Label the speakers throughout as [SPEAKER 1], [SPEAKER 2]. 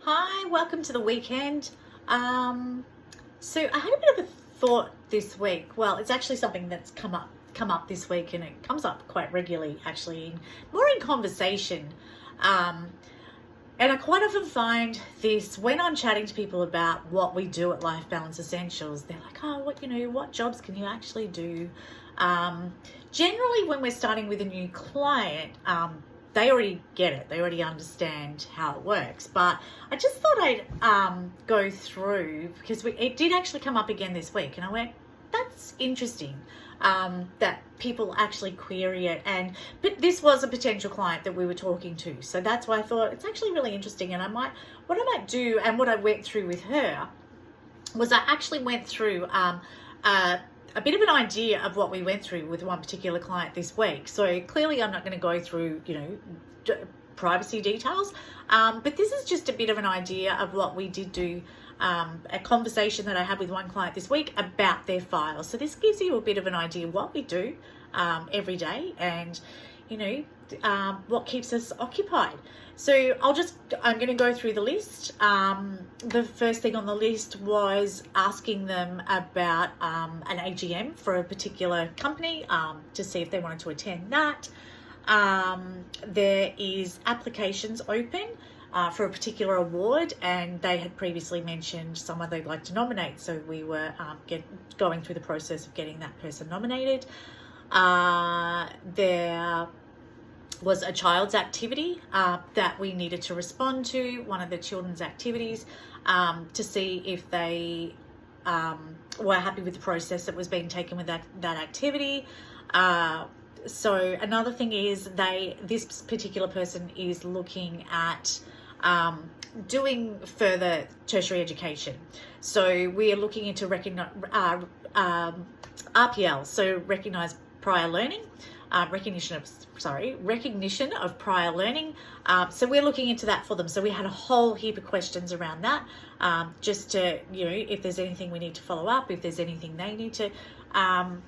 [SPEAKER 1] Hi, welcome to the weekend. So I had a bit of a thought this week. Well, it's actually something that's come up this week, and it comes up quite regularly, actually, more in conversation. Um, and I quite often find this when I'm chatting to people about what we do at Life Balance Essentials. They're like, "Oh, what jobs can you actually do?" Generally, when we're starting with a new client, they already get it. They already understand how it works. But I just thought I'd go through, because it did actually come up again this week, and I went, that's interesting, that people actually query it. But this was a potential client that we were talking to, so that's why I thought it's actually really interesting. And what I might do, and what I went through with her, was I actually went through a bit of an idea of what we went through with one particular client this week. So clearly I'm not going to go through, privacy details, but this is just a bit of an idea of what we did do, a conversation that I had with one client this week about their files. So this gives you a bit of an idea of what we do every day, and what keeps us occupied. So I'm going to go through the list. The first thing on the list was asking them about an AGM for a particular company, to see if they wanted to attend that. There is applications open for a particular award, and they had previously mentioned someone they'd like to nominate. So we were going through the process of getting that person nominated. There was a child's activity that we needed to respond to, one of the children's activities, to see if they were happy with the process that was being taken with that activity. So another thing is this particular person is looking at doing further tertiary education. So we are looking into RPL, so recognised prior learning, recognition of prior learning. So we're looking into that for them. So we had a whole heap of questions around that, just to, if there's anything we need to follow up, if there's anything they need to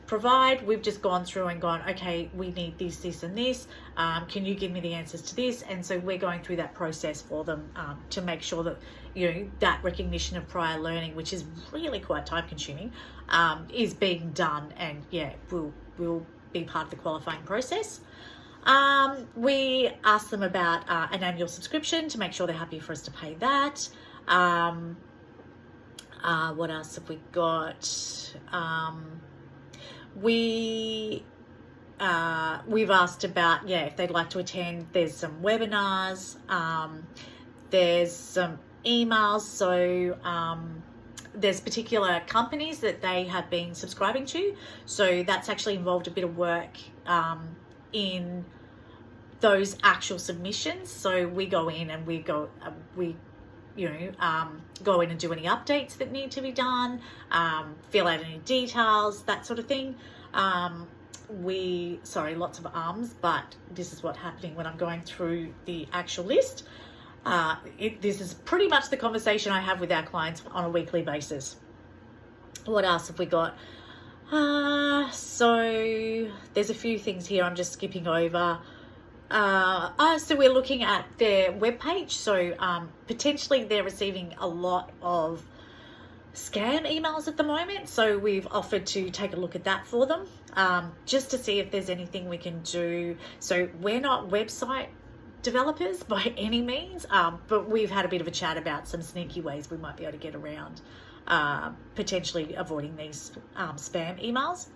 [SPEAKER 1] provide. We've just gone through and gone, okay, we need this, this, and this. Can you give me the answers to this? And so we're going through that process for them, to make sure that, that recognition of prior learning, which is really quite time consuming, is being done, and will be part of the qualifying process. We asked them about an annual subscription to make sure they're happy for us to pay that. What else have we got? We've asked about, if they'd like to attend. There's some webinars, there's some emails. So there's particular companies that they have been subscribing to. So that's actually involved a bit of work in those actual submissions. So we go in and we go in and do any updates that need to be done, fill out any details, that sort of thing. Lots of arms, but this is what's happening when I'm going through the actual list. This is pretty much the conversation I have with our clients on a weekly basis. What else have we got? So there's a few things here I'm just skipping over. So we're looking at their webpage. So potentially they're receiving a lot of scam emails at the moment. So we've offered to take a look at that for them, just to see if there's anything we can do. So we're not website developers by any means, but we've had a bit of a chat about some sneaky ways we might be able to get around potentially avoiding these spam emails.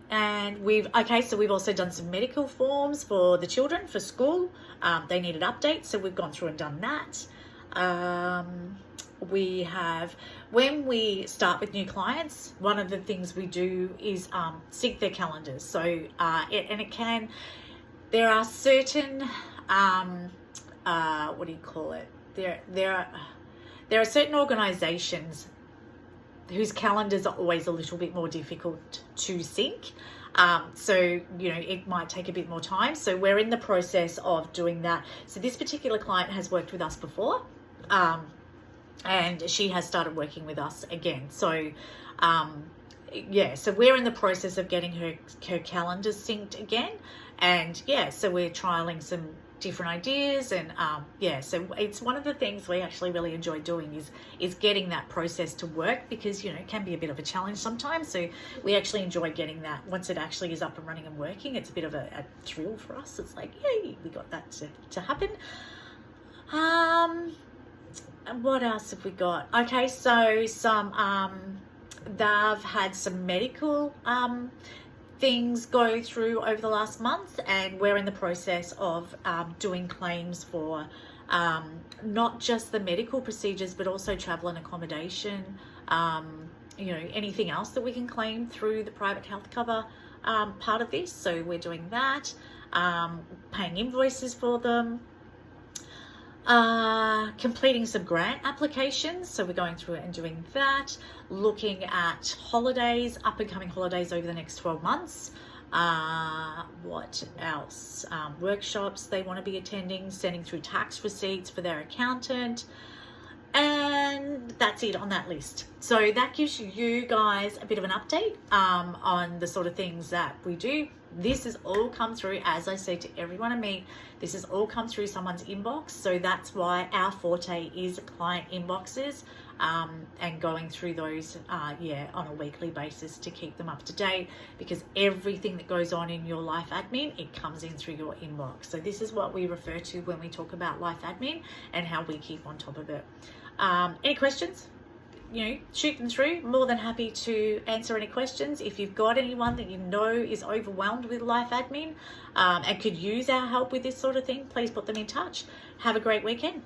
[SPEAKER 1] And we've also done some medical forms for the children for school. They needed updates, so we've gone through and done that. We have, when we start with new clients, one of the things we do is sync their calendars. So there are certain there are certain organizations whose calendars are always a little bit more difficult to sync. So it might take a bit more time. So we're in the process of doing that. So this particular client has worked with us before, and she has started working with us again. So so we're in the process of getting her calendars synced again. And so we're trialing some different ideas. And yeah, so it's one of the things we actually really enjoy doing is getting that process to work, because you know it can be a bit of a challenge sometimes. So we actually enjoy getting that once it actually is up and running and working. It's a bit of a thrill for us. It's like, yay, we got that to happen. And what else have we got? Okay, so they've had some medical things go through over the last month, and we're in the process of doing claims for not just the medical procedures, but also travel and accommodation, you know, anything else that we can claim through the private health cover part of this. So we're doing that, paying invoices for them, completing some grant applications. So we're going through it and doing that, looking at holidays, up and coming holidays over the next 12 months. What else? Workshops they want to be attending, sending through tax receipts for their accountant. And that's it on that list. So that gives you guys a bit of an update on the sort of things that we do. This has all come through, as I say to everyone I meet, this has all come through someone's inbox. So that's why our forte is client inboxes, and going through those yeah, on a weekly basis to keep them up to date, because everything that goes on in your life admin, it comes in through your inbox. So this is what we refer to when we talk about life admin and how we keep on top of it. Any questions? You know, shoot them through. More than happy to answer any questions. If you've got anyone that you know is overwhelmed with life admin and could use our help with this sort of thing, please put them in touch. Have a great weekend.